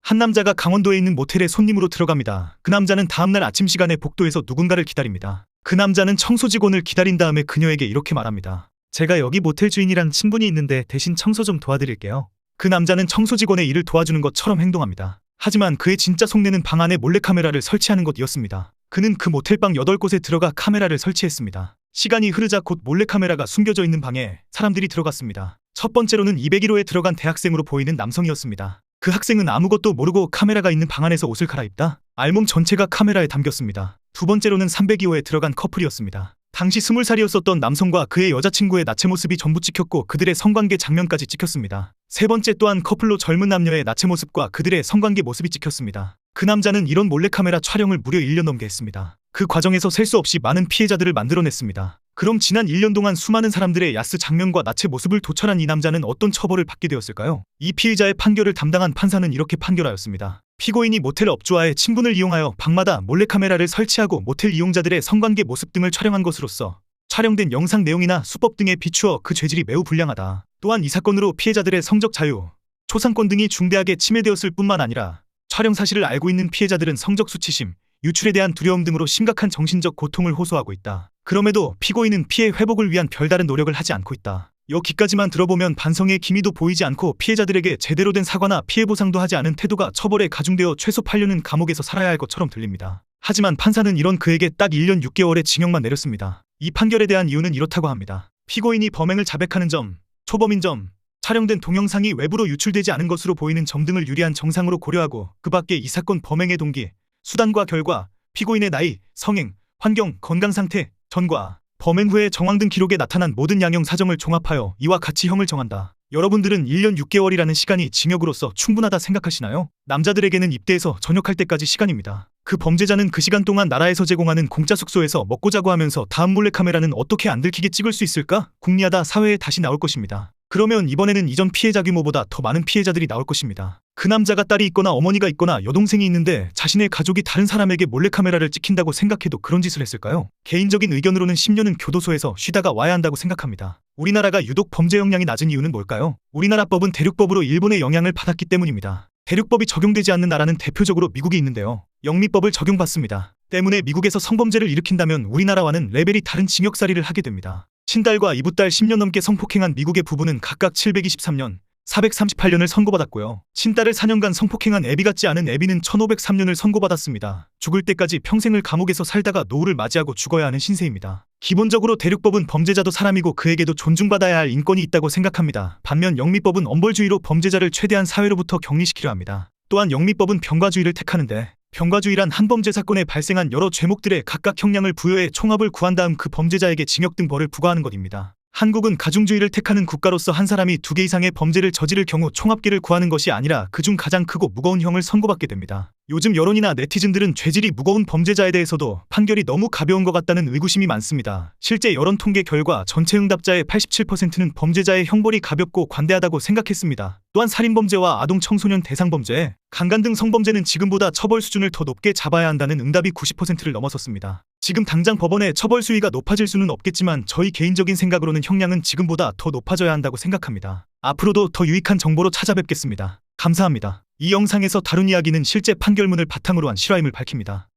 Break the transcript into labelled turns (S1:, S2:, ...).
S1: 한 남자가 강원도에 있는 모텔에 손님으로 들어갑니다. 그 남자는 다음날 아침 시간에 복도에서 누군가를 기다립니다. 그 남자는 청소 직원을 기다린 다음에 그녀에게 이렇게 말합니다. 제가 여기 모텔 주인이랑 친분이 있는데 대신 청소 좀 도와드릴게요. 그 남자는 청소 직원의 일을 도와주는 것처럼 행동합니다. 하지만 그의 진짜 속내는 방 안에 몰래카메라를 설치하는 것이었습니다. 그는 그 모텔방 8곳에 들어가 카메라를 설치했습니다. 시간이 흐르자 곧 몰래카메라가 숨겨져 있는 방에 사람들이 들어갔습니다. 첫 번째로는 201호에 들어간 대학생으로 보이는 남성이었습니다. 그 학생은 아무것도 모르고 카메라가 있는 방 안에서 옷을 갈아입다 알몸 전체가 카메라에 담겼습니다. 두 번째로는 302호에 들어간 커플이었습니다. 당시 20살이었었던 남성과 그의 여자친구의 나체 모습이 전부 찍혔고 그들의 성관계 장면까지 찍혔습니다. 세 번째 또한 커플로 젊은 남녀의 나체 모습과 그들의 성관계 모습이 찍혔습니다. 그 남자는 이런 몰래카메라 촬영을 무려 1년 넘게 했습니다. 그 과정에서 셀 수 없이 많은 피해자들을 만들어냈습니다. 그럼 지난 1년 동안 수많은 사람들의 야스 장면과 나체 모습을 도찰한 이 남자는 어떤 처벌을 받게 되었을까요? 이 피의자의 판결을 담당한 판사는 이렇게 판결하였습니다. 피고인이 모텔 업주와의 친분을 이용하여 방마다 몰래카메라를 설치하고 모텔 이용자들의 성관계 모습 등을 촬영한 것으로서 촬영된 영상 내용이나 수법 등에 비추어 그 죄질이 매우 불량하다. 또한 이 사건으로 피해자들의 성적 자유, 초상권 등이 중대하게 침해되었을 뿐만 아니라 촬영 사실을 알고 있는 피해자들은 성적 수치심, 유출에 대한 두려움 등으로 심각한 정신적 고통을 호소하고 있다. 그럼에도 피고인은 피해 회복을 위한 별다른 노력을 하지 않고 있다. 여기까지만 들어보면 반성의 기미도 보이지 않고 피해자들에게 제대로 된 사과나 피해 보상도 하지 않은 태도가 처벌에 가중되어 최소 8년은 감옥에서 살아야 할 것처럼 들립니다. 하지만 판사는 이런 그에게 딱 1년 6개월의 징역만 내렸습니다. 이 판결에 대한 이유는 이렇다고 합니다. 피고인이 범행을 자백하는 점, 초범인 점, 촬영된 동영상이 외부로 유출되지 않은 것으로 보이는 점 등을 유리한 정상으로 고려하고 그 밖에 이 사건 범행의 동기, 수단과 결과, 피고인의 나이, 성행, 환경, 건강상태, 전과 범행 후의 정황 등 기록에 나타난 모든 양형 사정을 종합하여 이와 같이 형을 정한다. 여러분들은 1년 6개월이라는 시간이 징역으로서 충분하다 생각하시나요? 남자들에게는 입대해서 전역할 때까지 시간입니다. 그 범죄자는 그 시간 동안 나라에서 제공하는 공짜 숙소에서 먹고 자고 하면서 다음 몰래카메라는 어떻게 안 들키게 찍을 수 있을까? 궁리하다 사회에 다시 나올 것입니다. 그러면 이번에는 이전 피해자 규모보다 더 많은 피해자들이 나올 것입니다. 그 남자가 딸이 있거나 어머니가 있거나 여동생이 있는데 자신의 가족이 다른 사람에게 몰래카메라를 찍힌다고 생각해도 그런 짓을 했을까요? 개인적인 의견으로는 10년은 교도소에서 쉬다가 와야 한다고 생각합니다. 우리나라가 유독 범죄 역량이 낮은 이유는 뭘까요? 우리나라 법은 대륙법으로 일본의 영향을 받았기 때문입니다. 대륙법이 적용되지 않는 나라는 대표적으로 미국이 있는데요. 영미법을 적용받습니다. 때문에 미국에서 성범죄를 일으킨다면 우리나라와는 레벨이 다른 징역살이를 하게 됩니다. 친딸과 이부딸 10년 넘게 성폭행한 미국의 부부는 각각 723년, 438년을 선고받았고요. 친딸을 4년간 성폭행한 애비 같지 않은 애비는 1503년을 선고받았습니다. 죽을 때까지 평생을 감옥에서 살다가 노후를 맞이하고 죽어야 하는 신세입니다. 기본적으로 대륙법은 범죄자도 사람이고 그에게도 존중받아야 할 인권이 있다고 생각합니다. 반면 영미법은 엄벌주의로 범죄자를 최대한 사회로부터 격리시키려 합니다. 또한 영미법은 병과주의를 택하는데 병과주의란 한 범죄 사건에 발생한 여러 죄목들의 각각 형량을 부여해 총합을 구한 다음 그 범죄자에게 징역 등 벌을 부과하는 것입니다. 한국은 가중주의를 택하는 국가로서 한 사람이 2개 이상의 범죄를 저지를 경우 총합계를 구하는 것이 아니라 그중 가장 크고 무거운 형을 선고받게 됩니다. 요즘 여론이나 네티즌들은 죄질이 무거운 범죄자에 대해서도 판결이 너무 가벼운 것 같다는 의구심이 많습니다. 실제 여론 통계 결과 전체 응답자의 87%는 범죄자의 형벌이 가볍고 관대하다고 생각했습니다. 또한 살인범죄와 아동 청소년 대상범죄, 강간 등 성범죄는 지금보다 처벌 수준을 더 높게 잡아야 한다는 응답이 90%를 넘어섰습니다. 지금 당장 법원의 처벌 수위가 높아질 수는 없겠지만 저희 개인적인 생각으로는 형량은 지금보다 더 높아져야 한다고 생각합니다. 앞으로도 더 유익한 정보로 찾아뵙겠습니다. 감사합니다. 이 영상에서 다룬 이야기는 실제 판결문을 바탕으로 한 실화임을 밝힙니다.